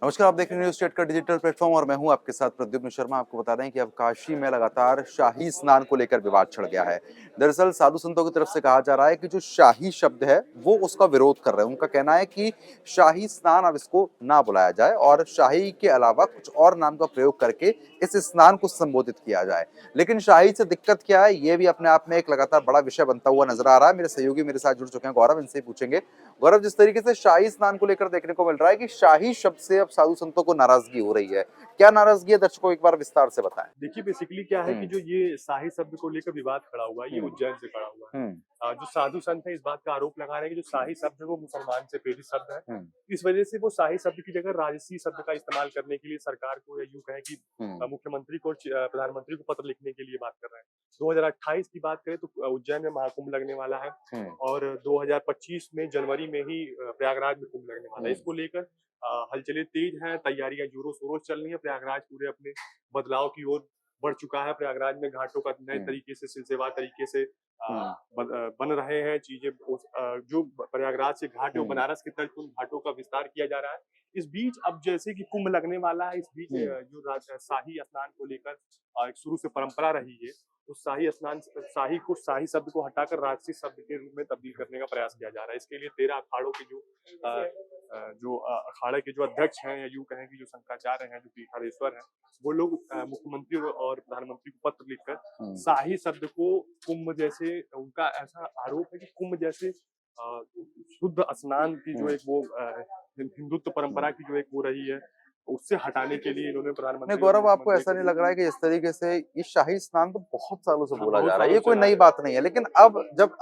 नमस्कार, आप देख रहे हैं न्यूज स्टेट का डिजिटल प्लेटफॉर्म और मैं हूं आपके साथ प्रद्युम्न शर्मा। आपको बता दें कि अब काशी में लगातार शाही स्नान को लेकर विवाद छिड़ गया है। दरअसल साधु संतों की तरफ से कहा जा रहा है कि जो शाही शब्द है वो उसका विरोध कर रहे हैं। उनका कहना है कि शाही स्नान अब इसको ना बुलाया जाए और शाही के अलावा कुछ और नाम का प्रयोग करके इस स्नान को संबोधित किया जाए। लेकिन शाही से दिक्कत क्या है, ये भी अपने आप में एक लगातार बड़ा विषय बनता हुआ नजर आ रहा है। मेरे सहयोगी मेरे साथ जुड़ चुके हैं, गौरव, इनसे पूछेंगे। गौरव, जिस तरीके से शाही स्नान को लेकर देखने को मिल रहा है कि शाही शब्द से अब साधु संतों को नाराजगी हो रही है, क्या नाराजगी है, दर्शकों को एक बार विस्तार से बताएं। देखिए बेसिकली क्या है कि जो ये शाही शब्द को लेकर विवाद खड़ा हुआ है, ये उज्जैन से खड़ा हुआ है। हम्म। जो साधु संत है इस बात का आरोप लगा रहे हैं कि जो शाही शब्द है वो मुसलमान से प्रेरित शब्द है। हम्म। इस वजह से वो शाही शब्द की जगह राजसी शब्द का इस्तेमाल करने के लिए सरकार को, या यूं कहें कि मुख्यमंत्री को और प्रधानमंत्री को पत्र लिखने के लिए बात कर रहे हैं। 2028 की बात करें तो उज्जैन में महाकुंभ लगने वाला है और 2025 में जनवरी में ही प्रयागराज में कुंभ लगने वाला है। इसको लेकर हलचलें तेज हैं, तैयारियां जोरों शोरों से चल रही है। प्रयागराज पूरे अपने बदलाव की ओर बढ़ चुका है। प्रयागराज में घाटों का नए तरीके से सिलसिलेवार तरीके से बन रहे हैं चीजें। जो प्रयागराज से घाट है वो बनारस की तरफ उन घाटों का विस्तार किया जा रहा है। इस बीच अब जैसे कि कुंभ लगने वाला है, इस बीच जो शाही स्नान को लेकर एक शुरू से परंपरा रही है, उस शाही स्नान शाही शब्द को हटाकर राजसी शब्द के रूप में तब्दील करने का प्रयास किया जा रहा है। इसके लिए 13 अखाड़ों के जो अखाड़े के जो अध्यक्ष हैं, या यूं कहें कि जो शंकराचार्य हैं, जो पीठाधीश्वर हैं, वो लोग मुख्यमंत्री और प्रधानमंत्री को पत्र लिखकर शाही शब्द को कुंभ जैसे, उनका ऐसा आरोप है कि कुंभ जैसे शुद्ध स्नान की जो एक वो हिंदुत्व परंपरा की जो एक वो रही है, उससे हटाने के लिए इन्होंने नहीं प्रधानमंत्री और गौरव, आपको मुख्यमंत्री ऐसा को। नहीं लग रहा है कि इस तरीके से ये शाही स्नान तो बहुत सालों से हाँ, बोला बहुत जा रहा है, सालों ये से कोई चला नई है। बात नहीं है, लेकिन अब जब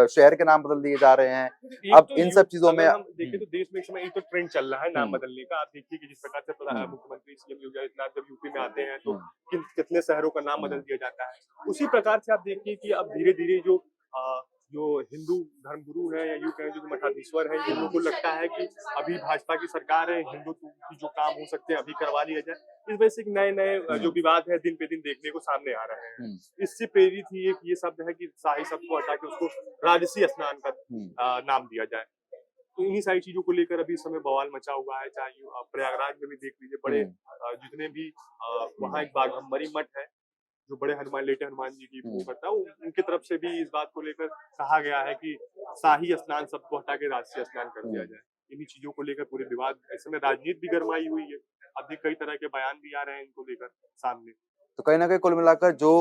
शहर के नाम बदल दिए जा रहे हैं, एक अब तो इन सब चीजों में अगर हम देखें तो देश में इस समय एक तो ट्रेंड चल रहा है नाम बदलने का। आप देखिए कि जिस प्रकार से मुख्यमंत्री सीएम योगी आदित्यनाथ जब यूपी में आते हैं तो कितने शहरों का नाम बदल दिया जाता है। उसी प्रकार से आप देखिए कि अब धीरे धीरे जो हिंदू धर्मगुरु है, या यूं कहें जो मठाधीश्वर है, इन लोगों को लगता है कि अभी भाजपा की सरकार है, हिंदुत्व की जो काम हो सकते हैं अभी करवा लिया जाए। इस वजह से नए नए जो विवाद है दिन पे दिन देखने को सामने आ रहे हैं। इससे प्रेरित ही एक ये शब्द है कि शाही शब्द को हटा के उसको राजसी स्नान का नाम दिया जाए। तो इन्हीं सारी चीजों को लेकर अभी इस समय बवाल मचा हुआ है। चाहे प्रयागराज में भी देख लीजिए, बड़े जितने भी वहाँ एक बाघम्बरी मठ है जो बड़े हनुमान, लेटे हनुमान जी की वो करता है, उनकी तरफ से भी इस बात को लेकर कहा गया है कि शाही स्नान सबको हटा के राजसी स्नान कर दिया जाए। इन्हीं चीजों को लेकर पूरे विवाद, इस समय राजनीति भी गरमाई हुई है। अभी कई तरह के बयान भी आ रहे हैं इनको लेकर सामने। तो कहीं ना कहीं कुल मिलाकर जो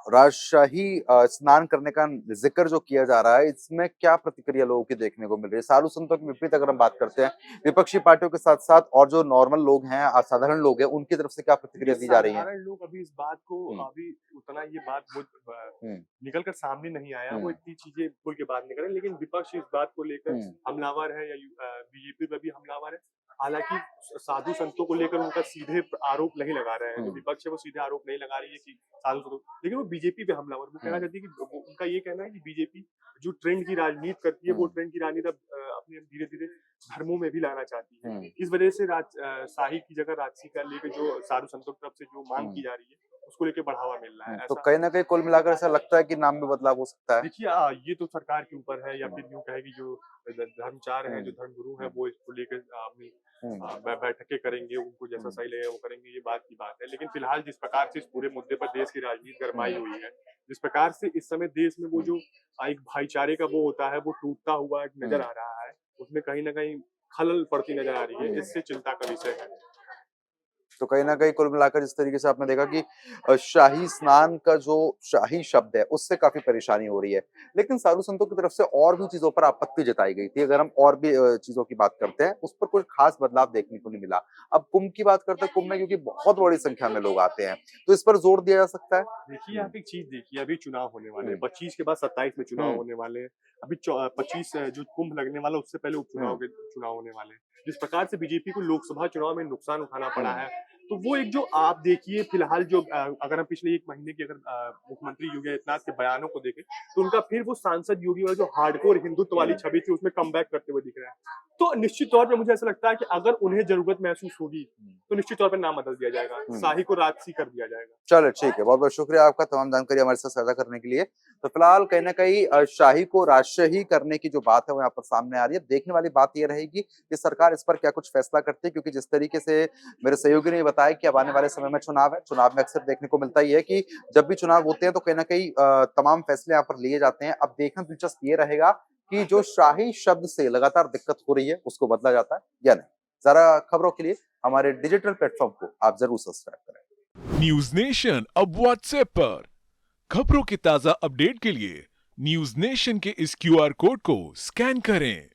राजशाही स्नान करने का जिक्र जो किया जा रहा है, इसमें क्या प्रतिक्रिया लोगों की देखने को मिल रही है? साधु संतों के विपरीत अगर हम बात करते हैं, विपक्षी पार्टियों के साथ साथ और जो नॉर्मल लोग हैं, साधारण लोग हैं, उनकी तरफ से क्या प्रतिक्रिया दी जा रही है? साधारण लोग अभी इस बात को अभी उतना ये बात वो निकल कर सामने नहीं आया, वो इतनी चीजें खुल के बात नहीं करें, लेकिन विपक्ष इस बात को लेकर हमलावर है, या बीजेपी पर भी हमलावर है। हालांकि साधु संतों को लेकर उनका सीधे आरोप नहीं लगा रहे हैं, जो विपक्ष है वो सीधे आरोप नहीं लगा रही है कि साधु संतों, लेकिन वो बीजेपी पे हमलावर। वो कहना चाहती है कि उनका ये कहना है कि बीजेपी जो ट्रेंड की राजनीति करती है, वो ट्रेंड की राजनीति अब अपने धीरे धीरे धर्मों में भी लाना चाहती है। इस वजह से शाही की जगह राजसी का लेकर जो साधु संतों की तरफ से जो मांग की जा रही है, उसको लेकर बढ़ावा मिल रहा है। तो ऐसा कहीं ना कहीं कुल मिलाकर ऐसा लगता है कि नाम में बदलाव हो सकता है। देखिए, ये तो सरकार के ऊपर है, या फिर यूं कहेगी जो धर्मचार्य हैं, जो धर्मगुरु हैं, वो इसको लेकर अपनी बैठकें करेंगे, उनको जैसा सही लगेगा वो करेंगे, ये बात की बात है। लेकिन फिलहाल जिस प्रकार से इस पूरे मुद्दे पर देश की राजनीति गरमाई हुई है, जिस प्रकार से इस समय देश में वो जो एक भाईचारे का वो होता है, वो टूटता हुआ नजर आ रहा है, उसमें कहीं ना कहीं खलल पड़ती नजर आ रही है। इससे चिंता का विषय है। तो कहीं न कहीं कुल मिलाकर जिस तरीके से आपने देखा कि शाही स्नान का जो शाही शब्द है, उससे काफ़ी परेशानी हो रही है। लेकिन साधु संतों की तरफ से और भी चीज़ों पर आपत्ति जताई गई थी। अगर हम और भी चीज़ों की बात करते हैं, उस पर कोई खास बदलाव देखने को नहीं मिला। अब कुंभ की बात करते हैं, कुंभ में क्योंकि बहुत बड़ी संख्या में लोग आते हैं, तो इस पर जोर दिया जा सकता है? देखिए, आप एक चीज देखिए, अभी चुनाव होने वाले हैं, 25 के बाद 27 में चुनाव होने वाले हैं। अभी 25 जो कुंभ लगने वाला, उससे पहले उपचुनाव के चुनाव होने वाले हैं। जिस प्रकार से बीजेपी को लोकसभा चुनाव में नुकसान उठाना पड़ा है, तो वो एक जो आप देखिए फिलहाल जो अगर हम पिछले 1 महीने के अगर मुख्यमंत्री योगी आदित्यनाथ के बयानों को देखें, तो उनका फिर वो सांसद योगी वाला जो हार्डकोर हिंदुत्व वाली छवि थी, उसमें कमबैक करते हुए दिख रहा है। तो निश्चित तौर पे मुझे ऐसा लगता है कि अगर उन्हें जरूरत महसूस होगी तो निश्चित तौर पर नाम बदल दिया जाएगा, शाही को राजसी कर दिया जाएगा। चलो ठीक है, बहुत बहुत शुक्रिया आपका तमाम जानकारी हमारे साथ साझा करने के लिए। तो फिलहाल कहीं ना कहीं शाही को राजशाही करने की जो बात है वो यहाँ पर सामने आ रही है। देखने वाली बात ये रहेगी कि सरकार इस पर क्या कुछ फैसला करती है, क्योंकि जिस तरीके से मेरे सहयोगी ने बताया कि अब आने वाले समय में चुनाव है, चुनाव में अक्सर देखने को मिलता ही है कि जब भी चुनाव होते हैं तो कहीं ना कहीं तमाम फैसले यहाँ पर लिए जाते हैं। अब देखना दिलचस्प ये रहेगा कि जो शाही शब्द से लगातार दिक्कत हो रही है उसको बदला जाता है या नहीं। जरा खबरों के लिए हमारे डिजिटल प्लेटफॉर्म को आप जरूर सब्सक्राइब करें। न्यूज नेशन अब व्हाट्सएप पर खबरों के ताजा अपडेट के लिए न्यूज नेशन के इस क्यूआर कोड को स्कैन करें।